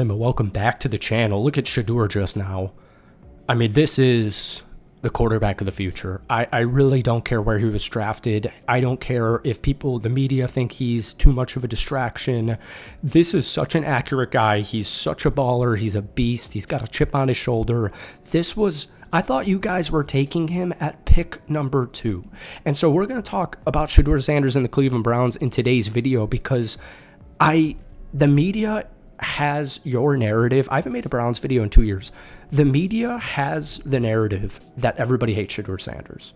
And welcome back to the channel. Look at Shadur just now. I mean, this is the quarterback of the future. I really don't care where he was drafted. I don't care if the media think he's too much of a distraction. This is such an accurate guy. He's such a baller. He's a beast. He's got a chip on his shoulder. I thought you guys were taking him at pick number 2. And so we're going to talk about Shedeur Sanders and the Cleveland Browns in today's video because the media has your narrative. I haven't made a Browns video in 2 years. The media has the narrative that everybody hates Shedeur Sanders.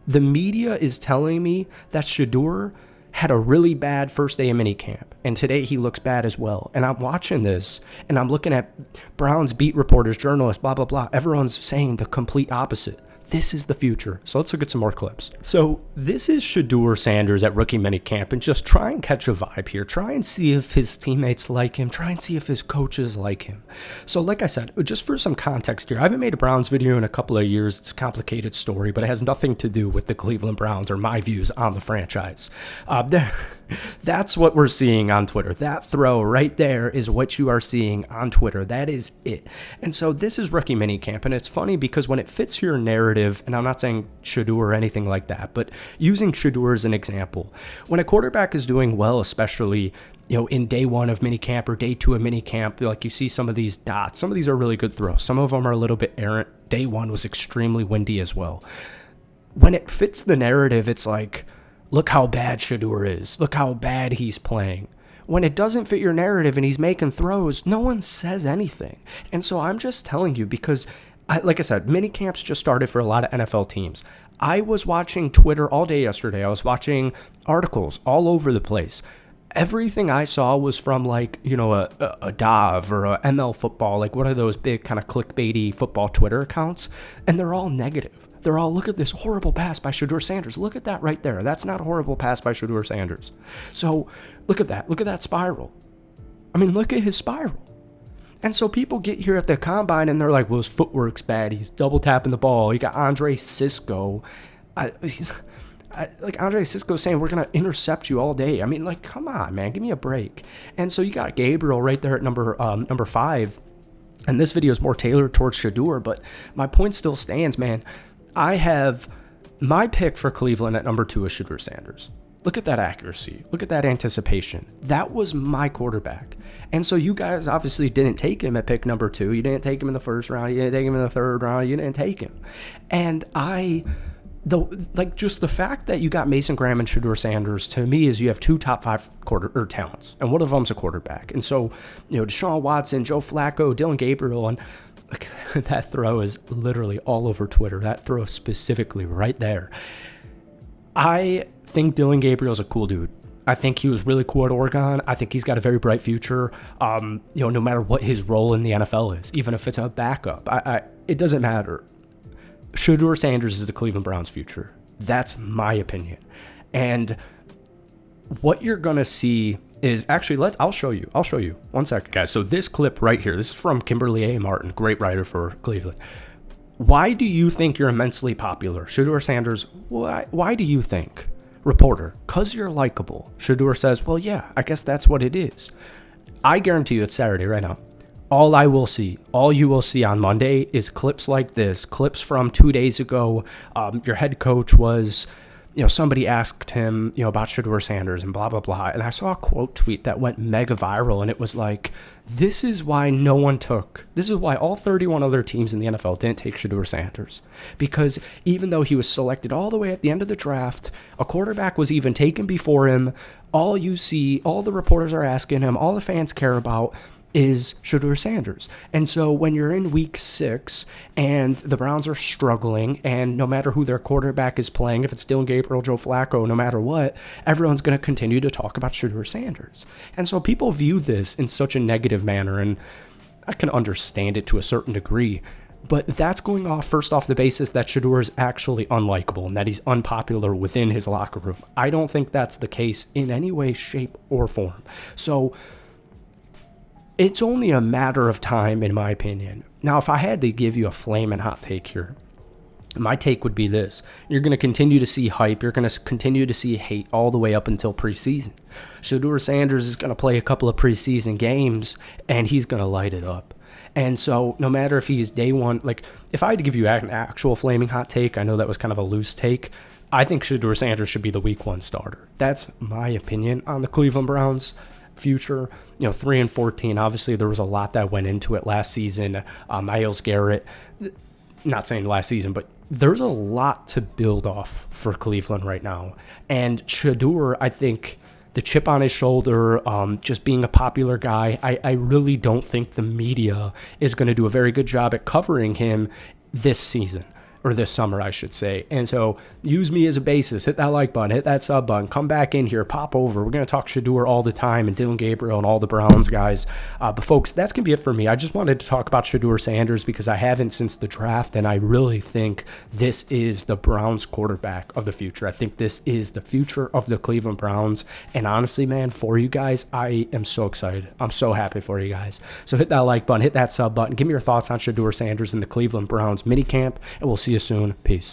The media is telling me that Shadur had a really bad first day of minicamp, and today he looks bad as well. And I'm watching this, and I'm looking at Browns beat reporters, journalists, blah, blah, blah. Everyone's saying the complete opposite. This is the future. So let's look at some more clips. So this is Shedeur Sanders at rookie minicamp, and just try and catch a vibe here. Try and see if his teammates like him. Try and see if his coaches like him. So like I said, just for some context here, I haven't made a Browns video in a couple of years. It's a complicated story, but it has nothing to do with the Cleveland Browns or my views on the franchise. That's what we're seeing on Twitter. That throw right there is what you are seeing on Twitter. That is it. And so this is rookie minicamp, and it's funny because when it fits your narrative, and I'm not saying Shadur or anything like that, but using Shadur as an example, when a quarterback is doing well, especially in day 1 of minicamp or day 2 of minicamp, like you see some of these dots. Some of these are really good throws. Some of them are a little bit errant. Day 1 was extremely windy as well. When it fits the narrative, it's like, look how bad Shadur is. Look how bad he's playing. When it doesn't fit your narrative and he's making throws, no one says anything. And so I'm just telling you because, like I said, minicamps just started for a lot of NFL teams. I was watching Twitter all day yesterday. I was watching articles all over the place. Everything I saw was from a Dove or a ML football, like one of those big kind of clickbaity football Twitter accounts, and they're all negative. They're all, look at this horrible pass by Shedeur Sanders. Look at that right there. That's not a horrible pass by Shedeur Sanders. So look at that. Look at that spiral. I mean, look at his spiral. And so people get here at the combine and they're like, well, his footwork's bad. He's double tapping the ball. You got Andre Cisco. Andre Cisco saying, we're going to intercept you all day. I mean, like, come on, man. Give me a break. And so you got Gabriel right there at number 5. And this video is more tailored towards Shadur, but my point still stands, man. I have my pick for Cleveland at number 2 is Shedeur Sanders. Look at that accuracy. Look at that anticipation. That was my quarterback. And so you guys obviously didn't take him at pick number 2. You didn't take him in the first round. You didn't take him in the third round. You didn't take him. And just the fact that you got Mason Graham and Shedeur Sanders, to me, is you have 2 top 5 talents, and one of them's a quarterback. And so, Deshaun Watson, Joe Flacco, Dylan Gabriel, and that throw is literally all over Twitter. That throw specifically right there. I think Dylan Gabriel's a cool dude. I think he was really cool at Oregon. I think he's got a very bright future. No matter what his role in the NFL is, even if it's a backup, it doesn't matter. Shedeur Sanders is the Cleveland Browns' future. That's my opinion. And what you're gonna see is actually I'll show you. 1 second, guys. So this clip right here, this is from Kimberly A. Martin, great writer for Cleveland. Why do you think you're immensely popular? Shedeur Sanders, why do you think? Reporter, because you're likable. Shadur says, well, yeah, I guess that's what it is. I guarantee you it's Saturday right now. All you will see on Monday is clips like this, clips from 2 days ago. Your head coach was, somebody asked him, about Shedeur Sanders and blah, blah, blah. And I saw a quote tweet that went mega viral, and it was like, this is why all 31 other teams in the NFL didn't take Shedeur Sanders. Because even though he was selected all the way at the end of the draft, a quarterback was even taken before him, all the reporters are asking him, all the fans care about is Shedeur Sanders. And so when you're in week 6 and the Browns are struggling, and no matter who their quarterback is playing, if it's Dylan Gabriel, Joe Flacco, no matter what, everyone's going to continue to talk about Shedeur Sanders. And so people view this in such a negative manner, and I can understand it to a certain degree, but that's going off the basis that Shedeur is actually unlikable and that he's unpopular within his locker room. I don't think that's the case in any way, shape, or form. So it's only a matter of time, in my opinion. Now, if I had to give you a flaming hot take here, My take would be this. You're going to continue to see hype. You're going to continue to see hate all the way up until preseason. Shadur Sanders is going to play a couple of preseason games, and he's going to light it up. And so no matter if he's day one, like if I had to give you an actual flaming hot take, I know that was kind of a loose take, I think Shedeur Sanders should be the week 1 starter. That's my opinion on the Cleveland Browns future. 3-14. Obviously, there was a lot that went into it last season. Myles Garrett, not saying last season, but there's a lot to build off for Cleveland right now. And Shadur, I think the chip on his shoulder, just being a popular guy, I really don't think the media is going to do a very good job at covering him this season. Or this summer, I should say. And so use me as a basis. Hit that like button. Hit that sub button. Come back in here. Pop over. We're going to talk Shedeur all the time and Dylan Gabriel and all the Browns guys. But folks, that's going to be it for me. I just wanted to talk about Shedeur Sanders because I haven't since the draft, and I really think this is the Browns quarterback of the future. I think this is the future of the Cleveland Browns. And honestly, man, for you guys, I am so excited. I'm so happy for you guys. So hit that like button. Hit that sub button. Give me your thoughts on Shedeur Sanders and the Cleveland Browns minicamp, and we'll see you soon. Peace.